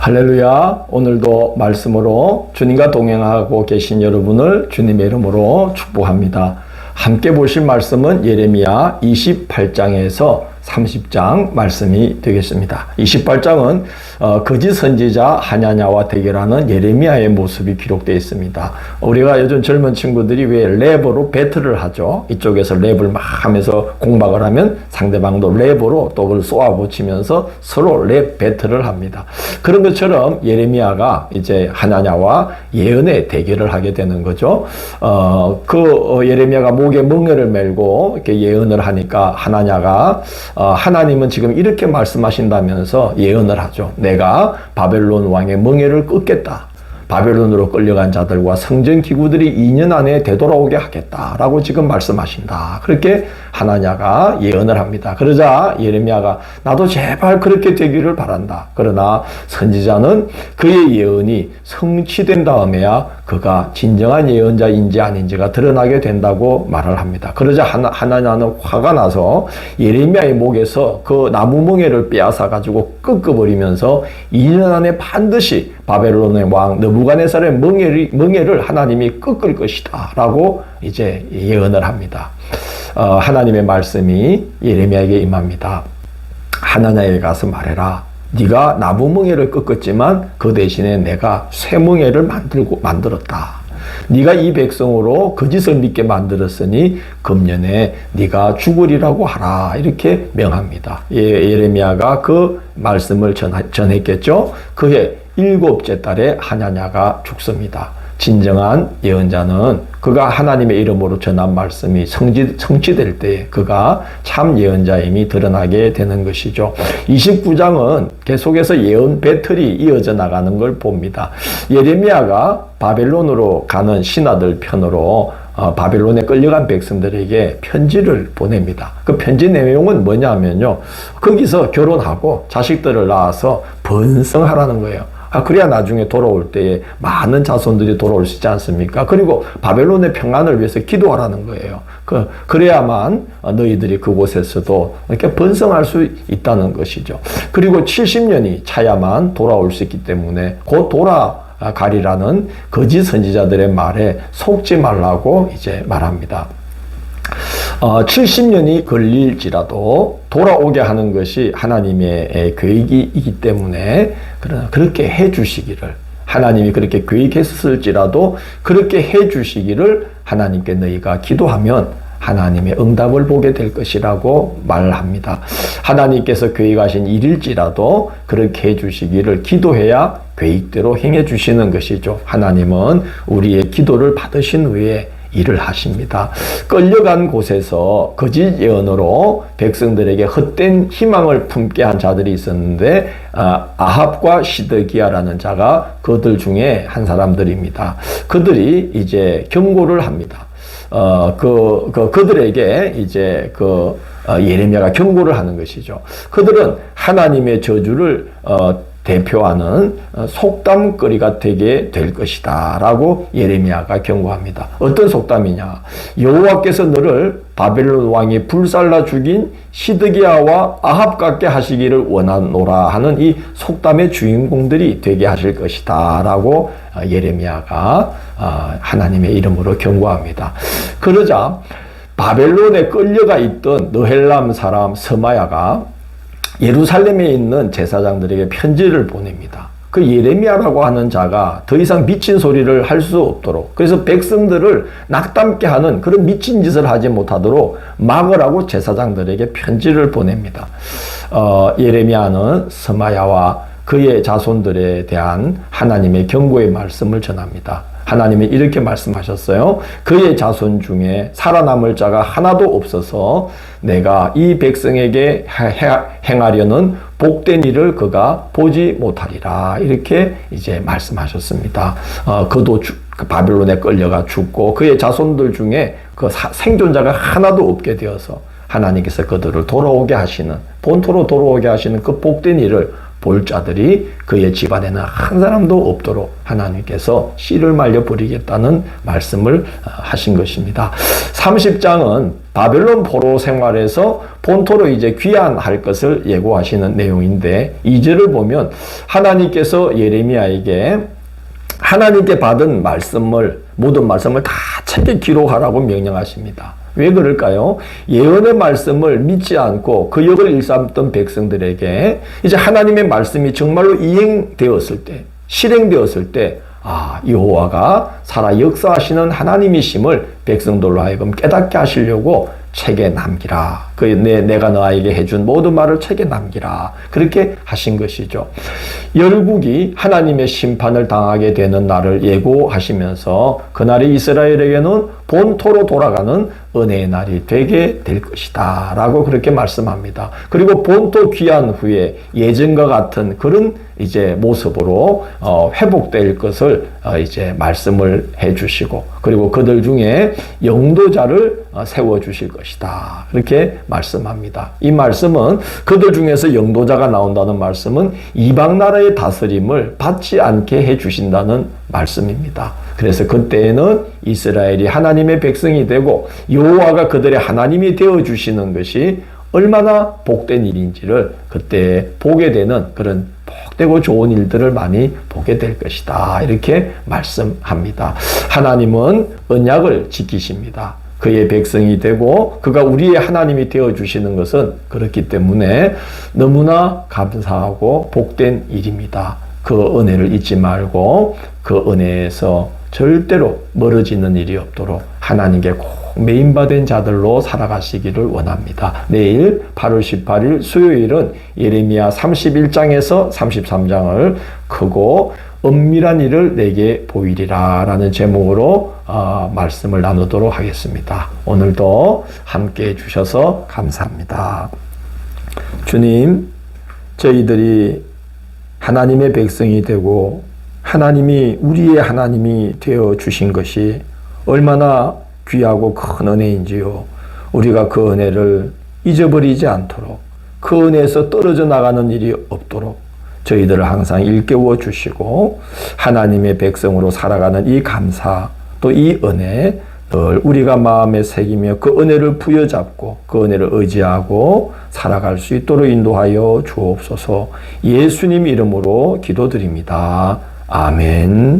할렐루야. 오늘도 말씀으로 주님과 동행하고 계신 여러분을 주님의 이름으로 축복합니다. 함께 보실 말씀은 예레미야 28장에서 30장 말씀이 되겠습니다. 28장은 거짓 선지자 하냐냐와 대결하는 예레미야의 모습이 기록되어 있습니다. 우리가 요즘 젊은 친구들이 왜 랩으로 배틀을 하죠. 이쪽에서 랩을 막 하면서 공박을 하면 상대방도 랩으로 또 그걸 쏘아붙이면서 서로 랩 배틀을 합니다. 그런 것처럼 예레미야가 이제 하냐냐와 예언의 대결을 하게 되는 거죠. 예레미야가 목에 멍에를 메고 이렇게 예언을 하니까 하냐냐가 하나님은 지금 이렇게 말씀하신다면서 예언을 하죠. 내가 바벨론 왕의 멍에를 끊겠다. 바벨론으로 끌려간 자들과 성전 기구들이 2년 안에 되돌아오게 하겠다라고 지금 말씀하신다. 그렇게 하나냐가 예언을 합니다. 그러자 예레미야가 나도 제발 그렇게 되기를 바란다. 그러나 선지자는 그의 예언이 성취된 다음에야 그가 진정한 예언자인지 아닌지가 드러나게 된다고 말을 합니다. 그러자 하나냐는 화가 나서 예레미야의 목에서 그 나무 멍에를 빼앗아 가지고 꺾어버리면서 2년 안에 반드시 바벨론의 왕 느부갓네살의 멍에를 하나님이 꺾을 것이다 라고 이제 예언을 합니다. 하나님의 말씀이 예레미야에게 임합니다. 하나냐에게 가서 말해라. 네가 나무 멍에를 꺾었지만 그 대신에 내가 새 멍에를 만들었다. 네가 이 백성으로 거짓을 믿게 만들었으니 금년에 네가 죽으리라고 하라. 이렇게 명합니다. 예레미야가 그 말씀을 전했겠죠. 그해 7째 달에 하냐냐가 죽습니다. 진정한 예언자는 그가 하나님의 이름으로 전한 말씀이 성취될 때 그가 참 예언자임이 드러나게 되는 것이죠. 29장은 계속해서 예언 배틀이 이어져 나가는 걸 봅니다. 예레미야가 바벨론으로 가는 신하들 편으로 바벨론에 끌려간 백성들에게 편지를 보냅니다. 그 편지 내용은 뭐냐면요. 거기서 결혼하고 자식들을 낳아서 번성하라는 거예요. 그래야 나중에 돌아올 때에 많은 자손들이 돌아올 수 있지 않습니까? 그리고 바벨론의 평안을 위해서 기도하라는 거예요. 그래야만 너희들이 그곳에서도 이렇게 번성할 수 있다는 것이죠. 그리고 70년이 차야만 돌아올 수 있기 때문에 곧 돌아가리라는 거짓 선지자들의 말에 속지 말라고 이제 말합니다. 70년이 걸릴지라도 돌아오게 하는 것이 하나님의 계획이기 때문에 그렇게 해 주시기를, 하나님이 그렇게 계획했을지라도 그렇게 해 주시기를 하나님께 너희가 기도하면 하나님의 응답을 보게 될 것이라고 말합니다. 하나님께서 계획하신 일일지라도 그렇게 해 주시기를 기도해야 계획대로 행해 주시는 것이죠. 하나님은 우리의 기도를 받으신 후에 일을 하십니다. 끌려간 곳에서 거짓 예언으로 백성들에게 헛된 희망을 품게 한 자들이 있었는데 아합과 시드기야라는 자가 그들 중에 한 사람들입니다. 그들이 이제 경고를 합니다. 그들에게 이제 예레미야가 경고를 하는 것이죠. 그들은 하나님의 저주를 대표하는 속담거리가 되게 될 것이다 라고 예레미야가 경고합니다. 어떤 속담이냐? 여호와께서 너를 바벨론 왕이 불살라 죽인 시드기야와 아합 같게 하시기를 원하노라 하는 이 속담의 주인공들이 되게 하실 것이다 라고 예레미야가 하나님의 이름으로 경고합니다. 그러자 바벨론에 끌려가 있던 느헬람 사람 스마야가 예루살렘에 있는 제사장들에게 편지를 보냅니다. 그 예레미야라고 하는 자가 더 이상 미친 소리를 할 수 없도록, 그래서 백성들을 낙담케 하는 그런 미친 짓을 하지 못하도록 막으라고 제사장들에게 편지를 보냅니다. 예레미야는 스마야와 그의 자손들에 대한 하나님의 경고의 말씀을 전합니다. 하나님이 이렇게 말씀하셨어요. 그의 자손 중에 살아남을 자가 하나도 없어서 내가 이 백성에게 행하려는 복된 일을 그가 보지 못하리라. 이렇게 이제 말씀하셨습니다. 그도 바벨론에 끌려가 죽고 그의 자손들 중에 생존자가 하나도 없게 되어서 하나님께서 그들을 돌아오게 하시는, 본토로 돌아오게 하시는 그 복된 일을 볼 자들이 그의 집안에는 한 사람도 없도록 하나님께서 씨를 말려 버리겠다는 말씀을 하신 것입니다. 30장은 바벨론 포로 생활에서 본토로 이제 귀환할 것을 예고하시는 내용인데 2절을 보면 하나님께서 예레미야에게 하나님께 받은 말씀을 모든 말씀을 다 책에 기록하라고 명령하십니다. 왜 그럴까요? 예언의 말씀을 믿지 않고 그 역을 일삼던 백성들에게 이제 하나님의 말씀이 정말로 이행되었을 때, 실행되었을 때 여호와가 살아 역사하시는 하나님이심을 백성들로 하여금 깨닫게 하시려고 책에 남기라. 내가 너에게 해준 모든 말을 책에 남기라. 그렇게 하신 것이죠. 열국이 하나님의 심판을 당하게 되는 날을 예고하시면서 그날이 이스라엘에게는 본토로 돌아가는 은혜의 날이 되게 될 것이다. 라고 그렇게 말씀합니다. 그리고 본토 귀환 후에 예전과 같은 그런 이제 모습으로 회복될 것을 이제 말씀을 해 주시고 그리고 그들 중에 영도자를 세워 주실 것이다. 그렇게 말씀합니다. 이 말씀은 그들 중에서 영도자가 나온다는 말씀은 이방 나라의 다스림을 받지 않게 해 주신다는 말씀입니다. 그래서 그때에는 이스라엘이 하나님의 백성이 되고 여호와가 그들의 하나님이 되어 주시는 것이 얼마나 복된 일인지를 그때 보게 되는 그런 복되고 좋은 일들을 많이 보게 될 것이다. 이렇게 말씀합니다. 하나님은 언약을 지키십니다. 그의 백성이 되고 그가 우리의 하나님이 되어주시는 것은 그렇기 때문에 너무나 감사하고 복된 일입니다. 그 은혜를 잊지 말고 그 은혜에서 절대로 멀어지는 일이 없도록 하나님께 꼭 메인받은 자들로 살아가시기를 원합니다. 내일 8월 18일 수요일은 예레미야 31장에서 33장을 크고 은밀한 일을 내게 보이리라 라는 제목으로 말씀을 나누도록 하겠습니다. 오늘도 함께 해주셔서 감사합니다. 주님, 저희들이 하나님의 백성이 되고 하나님이 우리의 하나님이 되어 주신 것이 얼마나 귀하고 큰 은혜인지요. 우리가 그 은혜를 잊어버리지 않도록 그 은혜에서 떨어져 나가는 일이 없도록 저희들을 항상 일깨워 주시고 하나님의 백성으로 살아가는 이 감사 또 이 은혜 늘 우리가 마음에 새기며 그 은혜를 부여잡고 그 은혜를 의지하고 살아갈 수 있도록 인도하여 주옵소서. 예수님 이름으로 기도드립니다. 아멘.